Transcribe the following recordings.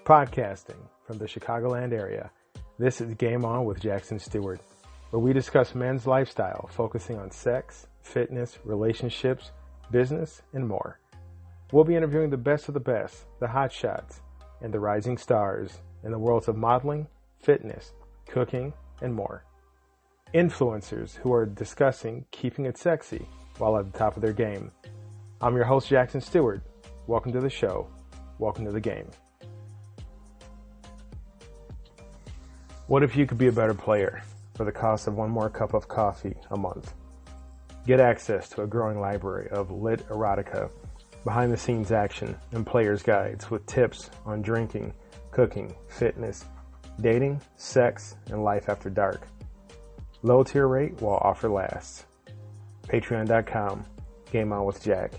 Podcasting from the Chicagoland area, this is Game On with Jackson Stuart, where we discuss men's lifestyle, focusing on sex, fitness, relationships, business, and more. We'll be interviewing the best of the best, the hot shots, and the rising stars in the worlds of modeling, fitness, cooking, and more. Influencers who are discussing keeping it sexy while at the top of their game. I'm your host, Jackson Stuart. Welcome to the show. Welcome to the game. What if you could be a better player for the cost of one more cup of coffee a month? Get access to a growing library of lit erotica, behind-the-scenes action, and player's guides with tips on drinking, cooking, fitness, dating, sex, and life after dark. Low tier rate while offer lasts. Patreon.com, Game On with Jack.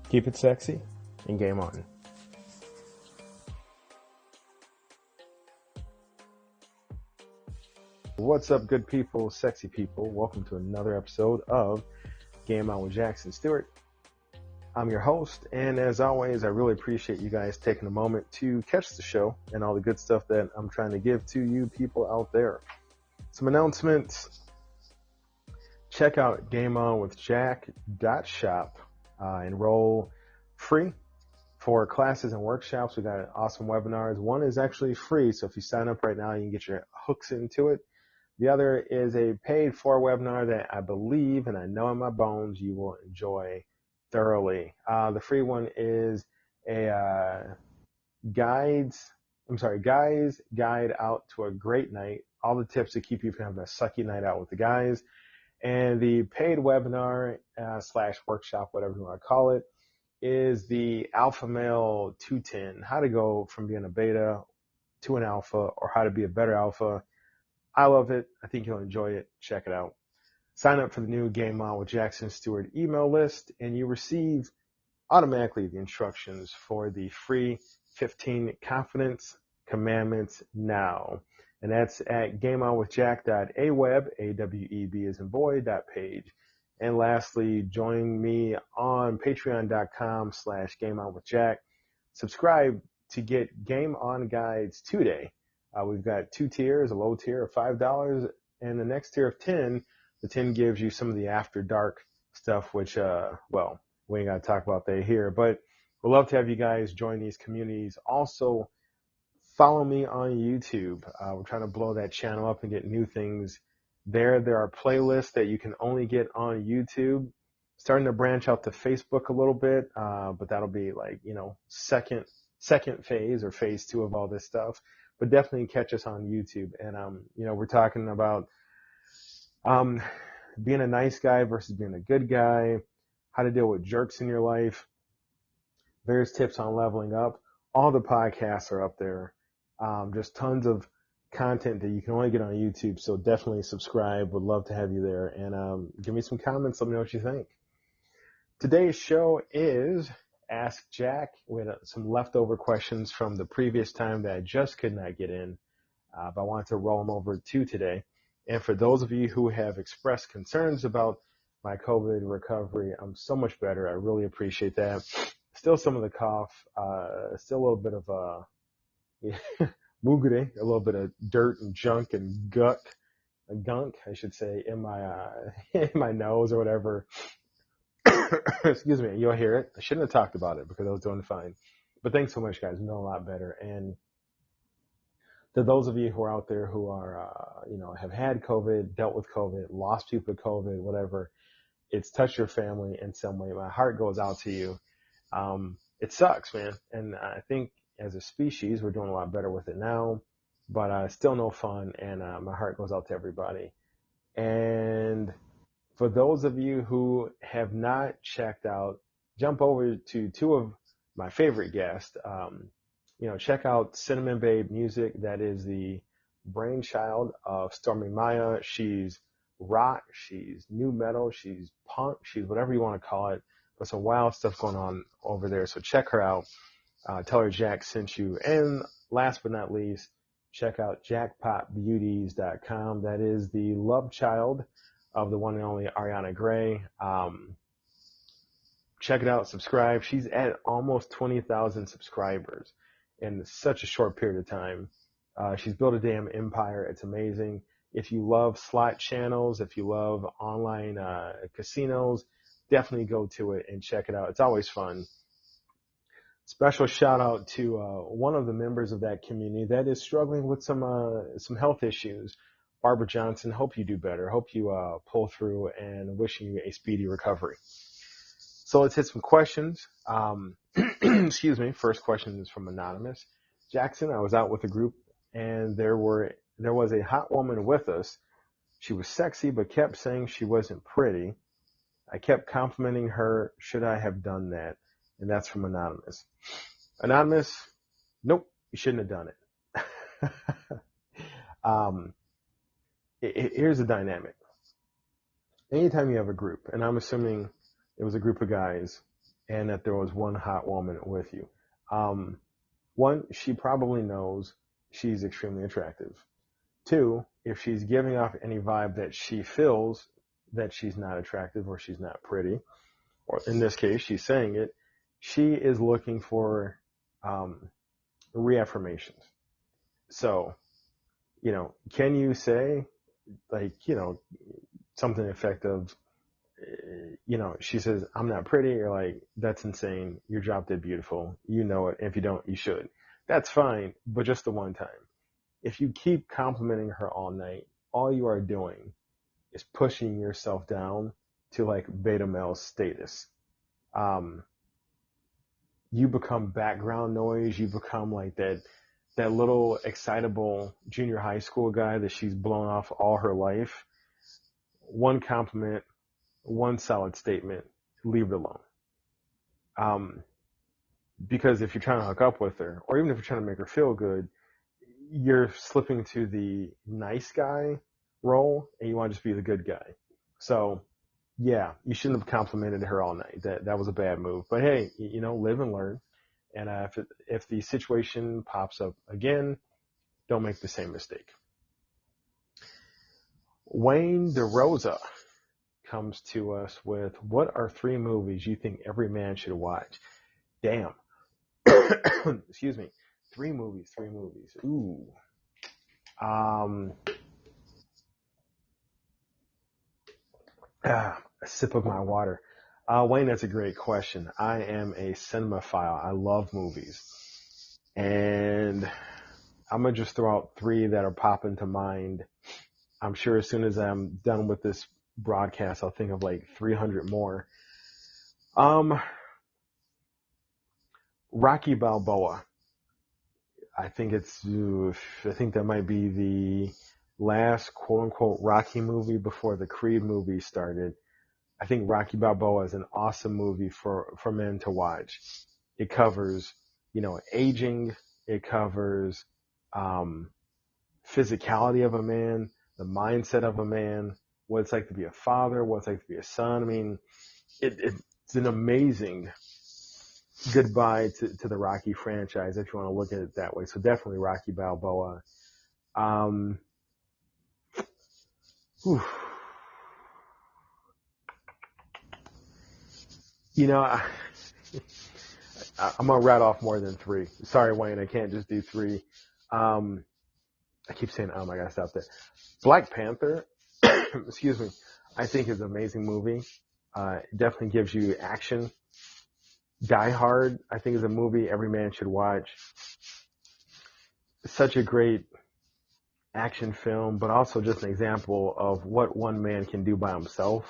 Keep it sexy and game on. What's up, good people, sexy people? Welcome to another episode of Game On with Jackson Stuart. I'm your host, and as always, I really appreciate you guys taking a moment to catch the show and all the good stuff that I'm trying to give to you people out there. Some announcements. Check out GameOnWithJack.shop. Enroll free for classes and workshops. We got awesome webinars. One is actually free, so if you sign up right now, you can get your hooks into it. The other is a paid for webinar that I believe, and I know in my bones, you will enjoy thoroughly. The free one is a guy's guide out to a great night. All the tips to keep you from having a sucky night out with the guys. And the paid webinar / workshop, whatever you want to call it, is the Alpha Male 210, how to go from being a beta to an alpha, or how to be a better alpha. I love it. I think you'll enjoy it. Check it out. Sign up for the new Game On with Jackson Stuart email list, and you receive automatically the instructions for the free 15 Confidence Commandments now. And that's at gameonwithjack.aweb, A-W-E-B as in boy, .page. And lastly, join me on patreon.com/gameonwithjack. Subscribe to get Game On guides today. We've got two tiers, a low tier of $5 and the next tier of 10. The 10 gives you some of the after dark stuff, which, we ain't got to talk about that here, but we'd love to have you guys join these communities. Also, follow me on YouTube. We're trying to blow that channel up and get new things there. There are playlists that you can only get on YouTube. Starting to branch out to Facebook a little bit, but that'll be like, second phase or phase 2 of all this stuff. But definitely catch us on YouTube. And, we're talking about being a nice guy versus being a good guy, how to deal with jerks in your life, various tips on leveling up. All the podcasts are up there. Just tons of content that you can only get on YouTube. So definitely subscribe. Would love to have you there. And give me some comments. Let me know what you think. Today's show is Ask Jack. We had some leftover questions from the previous time that I just could not get in, but I wanted to roll them over to today. And for those of you who have expressed concerns about my COVID recovery, I'm so much better. I really appreciate that. Still some of the cough, still a little bit of mugre, a little bit of dirt and junk and gunk, I should say, in my nose or whatever. Excuse me, you'll hear it. I shouldn't have talked about it because I was doing fine. But thanks so much, guys. I'm doing a lot better. And to those of you who are out there who are, have had COVID, dealt with COVID, lost people to COVID, whatever, it's touched your family in some way. My heart goes out to you. It sucks, man. And I think as a species, we're doing a lot better with it now, but still no fun. And my heart goes out to everybody. And for those of you who have not checked out, jump over to two of my favorite guests. Check out Cinnamon Babe Music. That is the brainchild of Stormy Maya. She's rock, she's new metal, she's punk, she's whatever you want to call it. There's some wild stuff going on over there. So check her out. Tell her Jack sent you. And last but not least, check out jackpotbeauties.com. That is the love child of the one and only Ariana Gray. Check it out, subscribe. She's at almost 20,000 subscribers. in such a short period of time. She's built a damn empire. It's amazing. If you love slot channels, if you love online casinos, definitely go to it and check it out. It's always fun. Special shout out to one of the members of that community that is struggling with some health issues. Barbara Johnson, hope you do better. Hope you pull through, and wishing you a speedy recovery. So let's hit some questions. Excuse me. First question is from Anonymous. Jackson, I was out with a group, and there was a hot woman with us. She was sexy, but kept saying she wasn't pretty. I kept complimenting her. Should I have done that? And that's from Anonymous. Anonymous, nope, you shouldn't have done it. Here's the dynamic. Anytime you have a group, and I'm assuming it was a group of guys, and that there was one hot woman with you. One, she probably knows she's extremely attractive. Two, if she's giving off any vibe that she feels that she's not attractive or she's not pretty, or in this case, she's saying it, she is looking for reaffirmations. So, can you say, something effective, she says, I'm not pretty. You're like, that's insane. You're drop dead beautiful. You know it. And if you don't, you should. That's fine, but just the one time. If you keep complimenting her all night, all you are doing is pushing yourself down to like beta male status. You become background noise. You become like that little excitable junior high school guy that she's blown off all her life. One compliment, one solid statement, leave it alone. Because if you're trying to hook up with her, or even if you're trying to make her feel good, you're slipping to the nice guy role, and you want to just be the good guy. So, yeah, you shouldn't have complimented her all night. That was a bad move. But hey, live and learn. And if the situation pops up again, don't make the same mistake. Wayne DeRosa comes to us with, what are 3 movies you think every man should watch? Damn. Excuse me. 3 movies. Ooh. A sip of my water. Wayne, that's a great question. I am a cinemaphile. I love movies. And I'm going to just throw out 3 that are popping to mind. I'm sure as soon as I'm done with this broadcast, I'll think of like 300 more. Rocky Balboa. I think that might be the last quote unquote Rocky movie before the Creed movie started. I think Rocky Balboa is an awesome movie for men to watch. It covers, aging. It covers, physicality of a man, the mindset of a man, what it's like to be a father, what it's like to be a son. I mean, it's an amazing goodbye to the Rocky franchise, if you want to look at it that way. So definitely Rocky Balboa. I'm going to rat off more than 3. Sorry, Wayne, I can't just do 3. I keep saying, I gotta stop that. Black Panther, excuse me, I think is an amazing movie. It definitely gives you action. Die Hard, I think, is a movie every man should watch. Such a great action film, but also just an example of what one man can do by himself.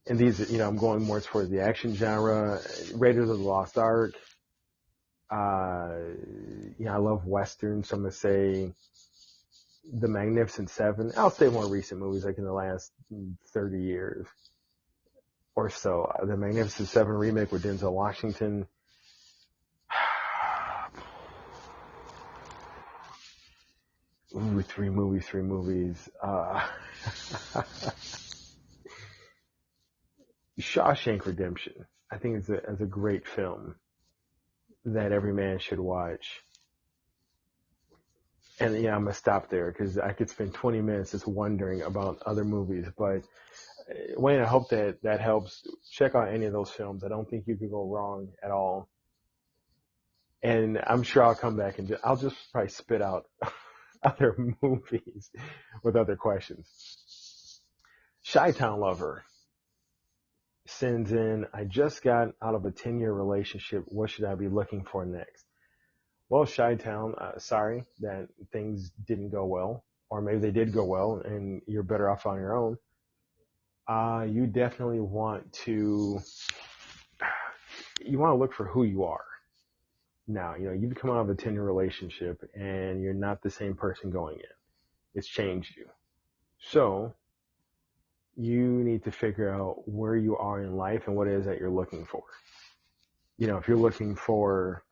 And these, I'm going more towards the action genre. Raiders of the Lost Ark. I love Westerns, so I'm going to say The Magnificent Seven. I'll say more recent movies, like in the last 30 years or so. The Magnificent Seven remake with Denzel Washington. Ooh, 3 movies. Shawshank Redemption, I think is a great film that every man should watch. And I'm going to stop there because I could spend 20 minutes just wondering about other movies. But Wayne, I hope that helps. Check out any of those films. I don't think you could go wrong at all. And I'm sure I'll come back and I'll just probably spit out other movies with other questions. Chi-Town Lover sends in, I just got out of a 10-year relationship. What should I be looking for next? Well, Chi-Town, sorry that things didn't go well, or maybe they did go well and you're better off on your own. You definitely want to look for who you are. Now, you've come out of a 10-year relationship and you're not the same person going in. It's changed you. So you need to figure out where you are in life and what it is that you're looking for. If you're looking for,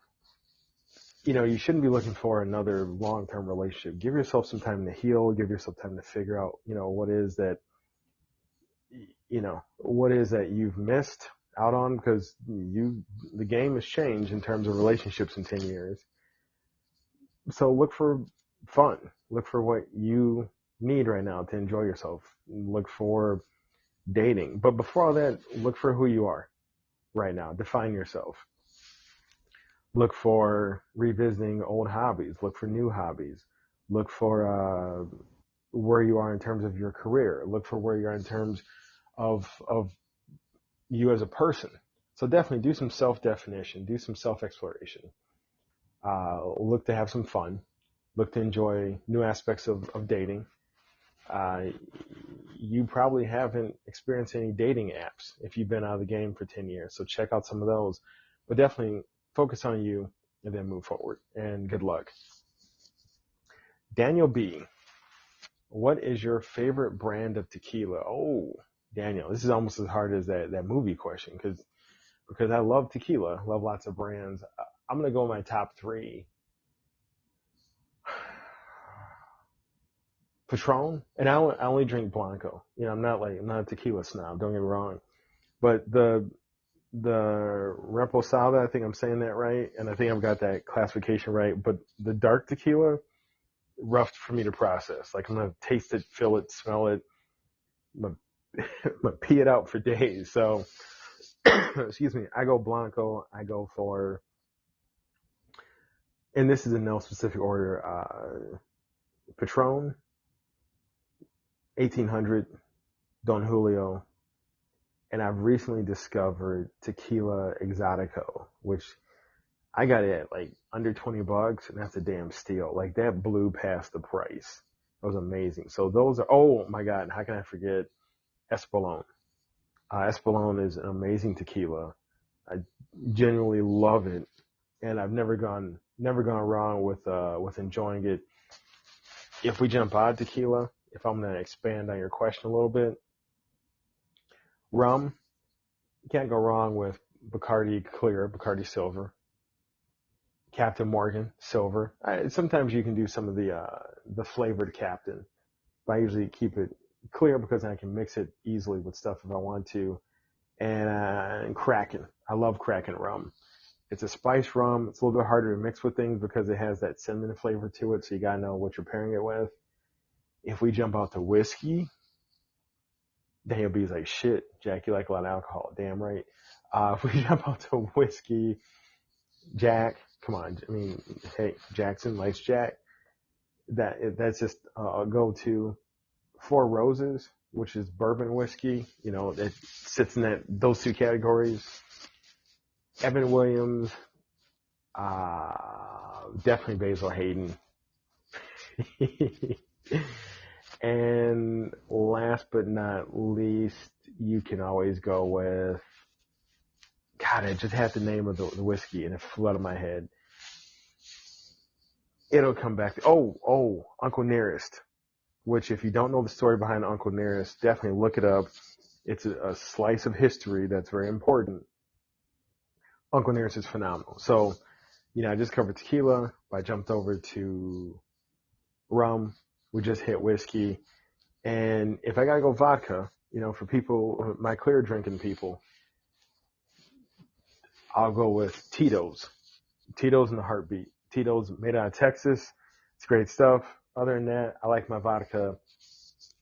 you shouldn't be looking for another long-term relationship. Give yourself some time to heal. Give yourself time to figure out, what is that you've missed out on, because the game has changed in terms of relationships in 10 years. So look for fun. Look for what you need right now to enjoy yourself. Look for dating. But before all that, look for who you are right now. Define yourself. Look for revisiting old hobbies. Look for new hobbies. Look for where you are in terms of your career. Look for where you are in terms of you as a person. So definitely do some self-definition. Do some self-exploration. Look to have some fun. Look to enjoy new aspects of dating. You probably haven't experienced any dating apps if you've been out of the game for 10 years. So check out some of those. But definitely focus on you and then move forward. And good luck. Daniel B. What is your favorite brand of tequila? Oh, Daniel, this is almost as hard as that movie question because I love tequila. Love lots of brands. I'm going to go with my top 3. Patron, and I only drink Blanco. I'm not a tequila snob. Don't get me wrong, but the Reposada, I think I'm saying that right, and I think I've got that classification right. But the dark tequila, rough for me to process. Like I'm gonna taste it, feel it, smell it, I'm gonna pee it out for days. So, excuse me. I go Blanco. I go for, and this is in no specific order. Patron, 1800, Don Julio, and I've recently discovered Tequila Exotico, which I got it at like under $20, and that's a damn steal. Like that blew past the price. It was amazing. So those are, oh my God, how can I forget Espolón? Espolón is an amazing tequila. I genuinely love it, and I've never gone wrong with enjoying it. If we jump out of tequila, if I'm going to expand on your question a little bit, rum, you can't go wrong with Bacardi Clear, Bacardi Silver, Captain Morgan Silver. Sometimes you can do some of the flavored Captain, but I usually keep it clear because I can mix it easily with stuff if I want to. And Kraken. I love Kraken rum. It's a spice rum. It's a little bit harder to mix with things because it has that cinnamon flavor to it, so you got to know what you're pairing it with. If we jump out to whiskey, Daniel B's like, shit, Jack, you like a lot of alcohol. Damn right. If we jump out to whiskey, Jack, come on. I mean, hey, Jackson likes Jack. That's just a go-to. Four Roses, which is bourbon whiskey, that sits in those 2 categories. Evan Williams, definitely Basil Hayden. And last but not least, you can always go with, God, I just had the name of the whiskey and it flew out of my head. It'll come back to, Uncle Nearest, which if you don't know the story behind Uncle Nearest, definitely look it up. It's a slice of history that's very important. Uncle Nearest is phenomenal. So, I just covered tequila. I jumped over to rum. We just hit whiskey. And if I gotta go vodka, for people, my clear drinking people, I'll go with Tito's. Tito's in the heartbeat. Tito's made out of Texas. It's great stuff. Other than that, I like my vodka.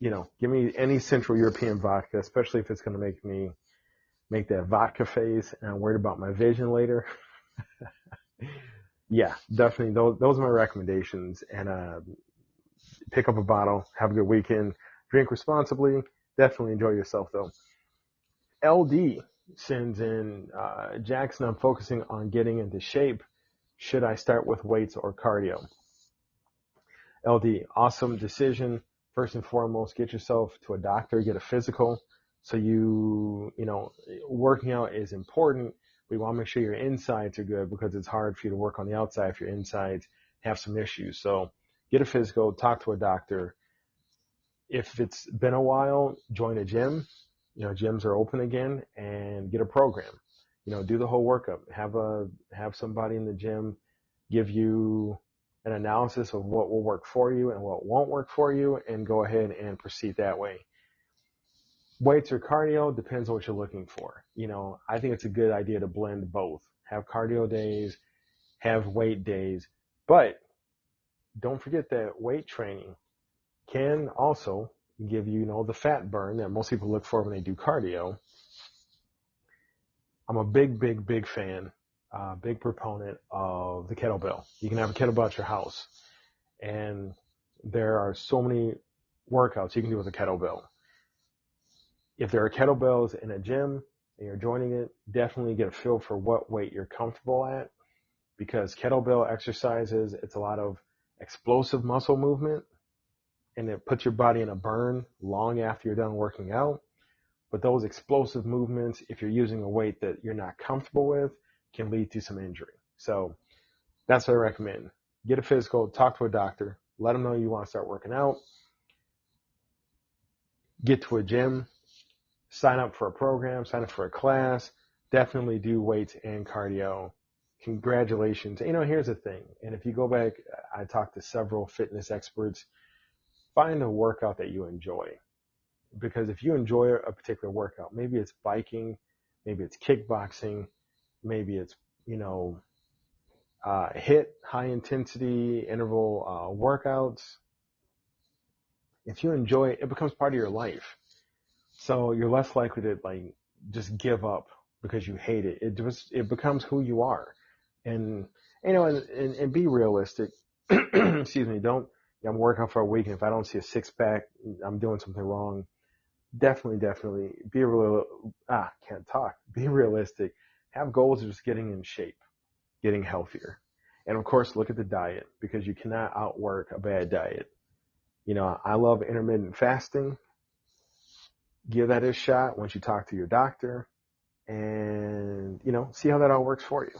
Give me any Central European vodka, especially if it's going to make me make that vodka face and I'm worried about my vision later. Yeah, definitely. Those are my recommendations. And pick up a bottle, have a good weekend, drink responsibly. Definitely enjoy yourself though. LD sends in Jackson. I'm focusing on getting into shape. Should I start with weights or cardio? LD, awesome decision. First and foremost, get yourself to a doctor, get a physical. So working out is important. We want to make sure your insides are good because it's hard for you to work on the outside if your insides have some issues. So get a physical, talk to a doctor. If it's been a while, join a gym. Gyms are open again, and get a program. Do the whole workup. Have somebody in the gym give you an analysis of what will work for you and what won't work for you, and go ahead and proceed that way. Weights or cardio depends on what you're looking for. I think it's a good idea to blend both. Have cardio days, have weight days, but don't forget that weight training can also give you, the fat burn that most people look for when they do cardio. I'm a big fan, big proponent of the kettlebell. You can have a kettlebell at your house, and there are so many workouts you can do with a kettlebell. If there are kettlebells in a gym and you're joining it, definitely get a feel for what weight you're comfortable at, because kettlebell exercises, it's a lot of explosive muscle movement, and it puts your body in a burn long after you're done working out. But those explosive movements, if you're using a weight that you're not comfortable with, can lead to some injury. So that's what I recommend. Get a physical, talk to a doctor, let them know you want to start working out, get to a gym, sign up for a program, sign up for a class, definitely do weights and cardio. Congratulations. Here's the thing. And if you go back, I talked to several fitness experts. Find a workout that you enjoy. Because if you enjoy a particular workout, maybe it's biking, maybe it's kickboxing, maybe it's, HIIT, high intensity interval workouts. If you enjoy it, it becomes part of your life. So you're less likely to just give up because you hate it. It becomes who you are. And, and be realistic. Excuse me. I'm working out for a week, and if I don't see a six pack, I'm doing something wrong. Definitely be can't talk. Be realistic. Have goals of just getting in shape, getting healthier. And of course, look at the diet, because you cannot outwork a bad diet. I love intermittent fasting. Give that a shot once you talk to your doctor, and, see how that all works for you.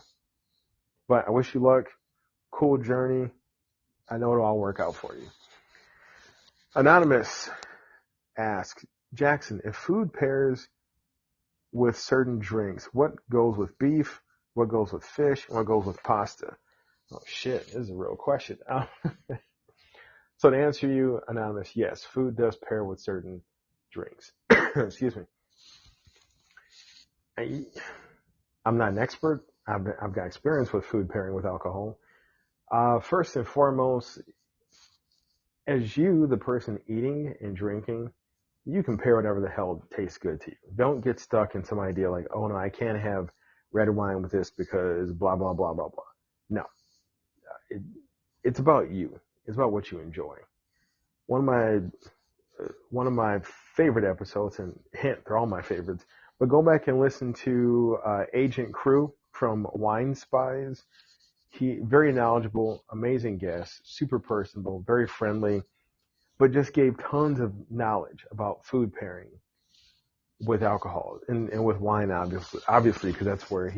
But I wish you luck. Cool journey. I know it'll all work out for you. Anonymous asks, Jackson, if food pairs with certain drinks, what goes with beef, what goes with fish, and what goes with pasta? Oh shit, this is a real question. So to answer you, Anonymous, yes, food does pair with certain drinks. Excuse me. I'm not an expert. I've got experience with food pairing with alcohol. First and foremost, as you, the person eating and drinking, you can pair whatever the hell tastes good to you. Don't get stuck in some idea like, oh no, I can't have red wine with this because blah, blah, blah, blah, blah. No. It's about you. It's about what you enjoy. One of my favorite episodes, and hint, they're all my favorites, but go back and listen to Agent Crew from Wine Spies. He very knowledgeable, amazing guest, super personable, very friendly, but just gave tons of knowledge about food pairing with alcohol and with wine, obviously, because that's where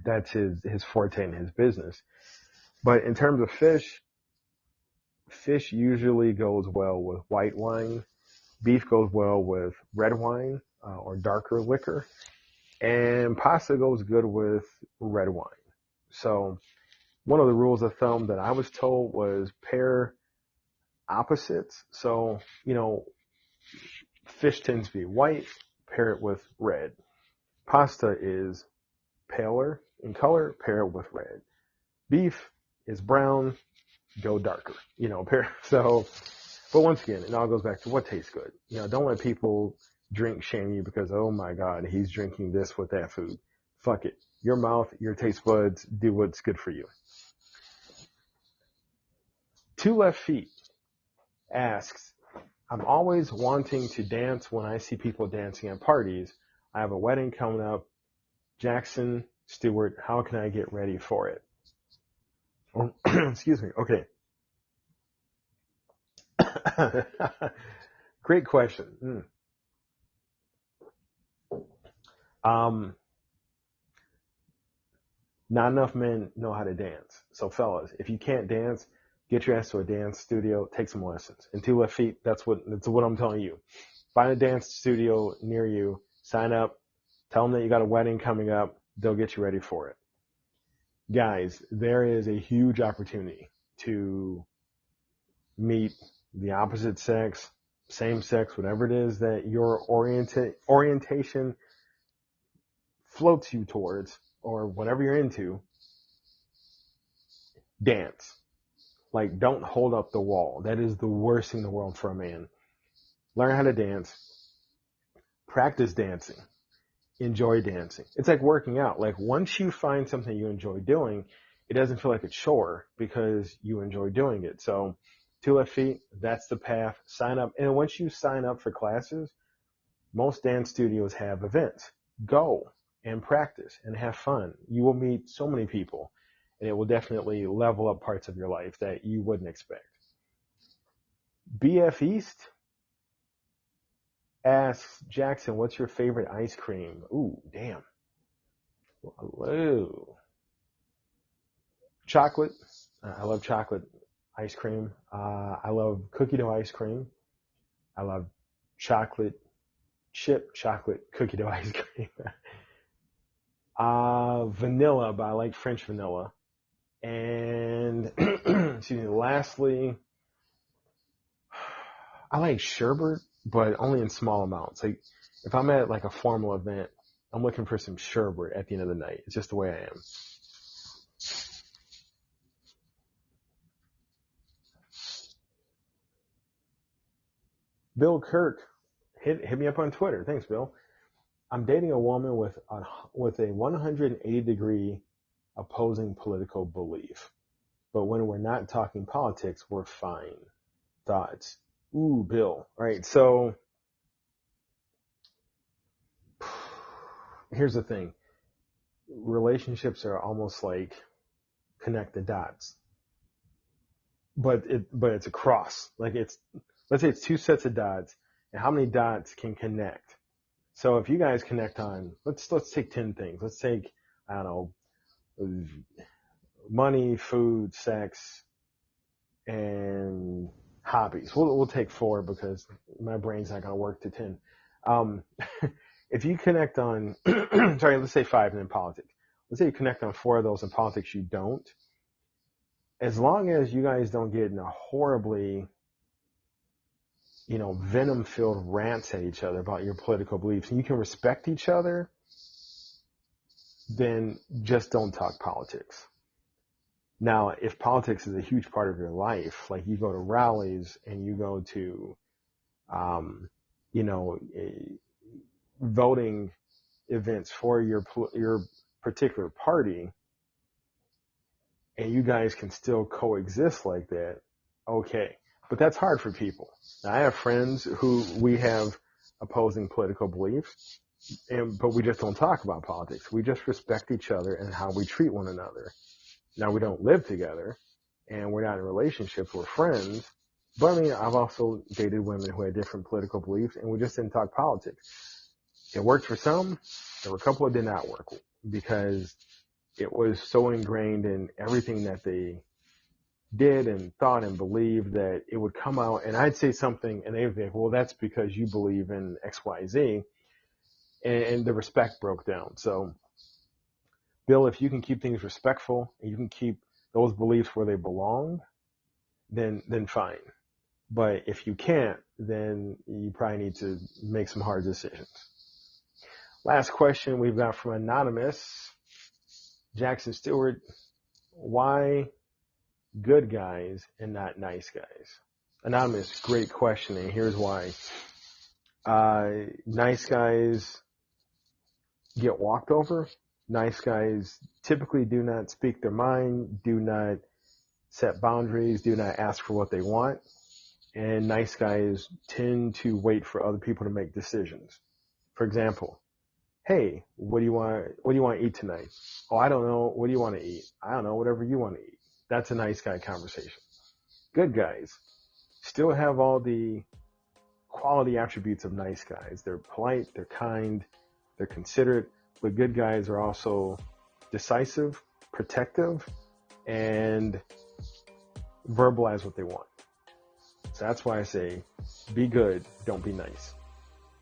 that's his forte in his business. But in terms of fish usually goes well with white wine. Beef goes well with red wine or darker liquor. And pasta goes good with red wine. So one of the rules of thumb that I was told was pair opposites. So, fish tends to be white, pair it with red. Pasta is paler in color, pair it with red. Beef is brown, go darker, so, but once again, it all goes back to what tastes good. Don't let people drink shame you because, oh my God, he's drinking this with that food. Fuck it. your mouth, your taste buds, do what's good for you. Two Left Feet asks, I'm always wanting to dance when I see people dancing at parties. I have a wedding coming up. Jackson Stuart, how can I get ready for it? Oh, excuse me. Okay. Great question. Not enough men know how to dance. So fellas, if you can't dance, get your ass to a dance studio, take some lessons. And Two Left Feet, that's what I'm telling you. Find a dance studio near you, sign up, tell them that you got a wedding coming up, they'll get you ready for it. Guys, there is a huge opportunity to meet the opposite sex, same sex, whatever it is that your orientation floats you towards, or whatever you're into. Dance. Like, don't hold up the wall. That is the worst thing in the world for a man. Learn how to dance. Practice dancing. Enjoy dancing. It's like working out. Like, once you find something you enjoy doing, it doesn't feel like a chore because you enjoy doing it. So, Two Left Feet, that's the path. Sign up. And once you sign up for classes, most dance studios have events. Go and practice and have fun. You will meet so many people, and it will definitely level up parts of your life that you wouldn't expect. BF East asks, Jackson, what's your favorite ice cream? Ooh, damn. Hello. Chocolate. I love chocolate ice cream. I love cookie dough ice cream. I love chocolate cookie dough ice cream. Vanilla, but I like French vanilla. And excuse me, lastly, I like sherbet, but only in small amounts. Like, if I'm at like a formal event, I'm looking for some sherbet at the end of the night. It's just the way I am. Bill Kirk, hit me up on Twitter. Thanks, Bill. I'm dating a woman with a 180-degree opposing political belief. But when we're not talking politics, we're fine. Thoughts? Ooh, Bill. All right, so here's the thing. Relationships are almost like connect the dots. But it's a cross. Like, let's say it's two sets of dots, and how many dots can connect? So if you guys connect on, let's take 10 things. Let's take, I don't know, money, food, sex, and hobbies. We'll take 4 because my brain's not going to work to 10. If you connect on, sorry, let's say 5 and then politics. Let's say you connect on 4 of those, and politics you don't. As long as you guys don't get in a horribly, venom-filled rants at each other about your political beliefs, and you can respect each other, then just don't talk politics. Now, if politics is a huge part of your life, like you go to rallies and you go to, voting events for your particular party, and you guys can still coexist like that, okay. But that's hard for people. Now, I have friends who we have opposing political beliefs, but we just don't talk about politics. We just respect each other and how we treat one another. Now, we don't live together, and we're not in relationships. We're friends. But, I mean, I've also dated women who had different political beliefs, and we just didn't talk politics. It worked for some. There were a couple that did not work because it was so ingrained in everything that they did and thought and believed that it would come out, and I'd say something, and they'd be like, well, that's because you believe in X, Y, Z, and the respect broke down. So, Bill, if you can keep things respectful and you can keep those beliefs where they belong, then fine. But if you can't, then you probably need to make some hard decisions. Last question we've got from Anonymous. Jackson Stuart, why good guys and not nice guys? Anonymous, great question, and here's why. Nice guys get walked over, Nice guys typically do not speak their mind, do not set boundaries, do not ask for what they want. And nice guys tend to wait for other people to make decisions. For example, hey, what do you want to eat tonight? Oh, I don't know. What do you want to eat? I don't know. Whatever you want to eat. That's a nice guy conversation. Good guys still have all the quality attributes of nice guys. They're polite, they're kind, they're considerate, but good guys are also decisive, protective, and verbalize what they want. So that's why I say, be good, don't be nice.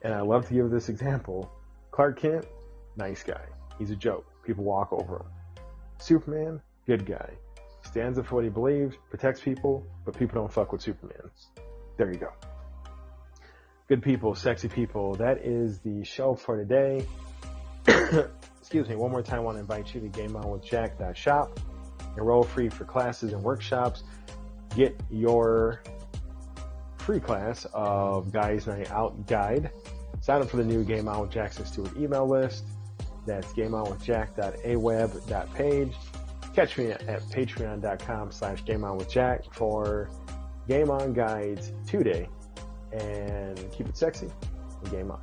And I love to give this example. Clark Kent, nice guy. He's a joke. People walk over him. Superman, good guy. Stands up for what he believes, protects people, but people don't fuck with Superman. There you go. Good people, sexy people. That is the show for today. Excuse me. One more time, I want to invite you to GameOnWithJack.shop. Enroll free for classes and workshops. Get your free class of Guys Night Out Guide. Sign up for the new Game On with Jackson Stuart email list. That's gameonwithjack.aweb.page. Catch me at patreon.com/gameonwithjack for Game On guides today. And keep it sexy and game on.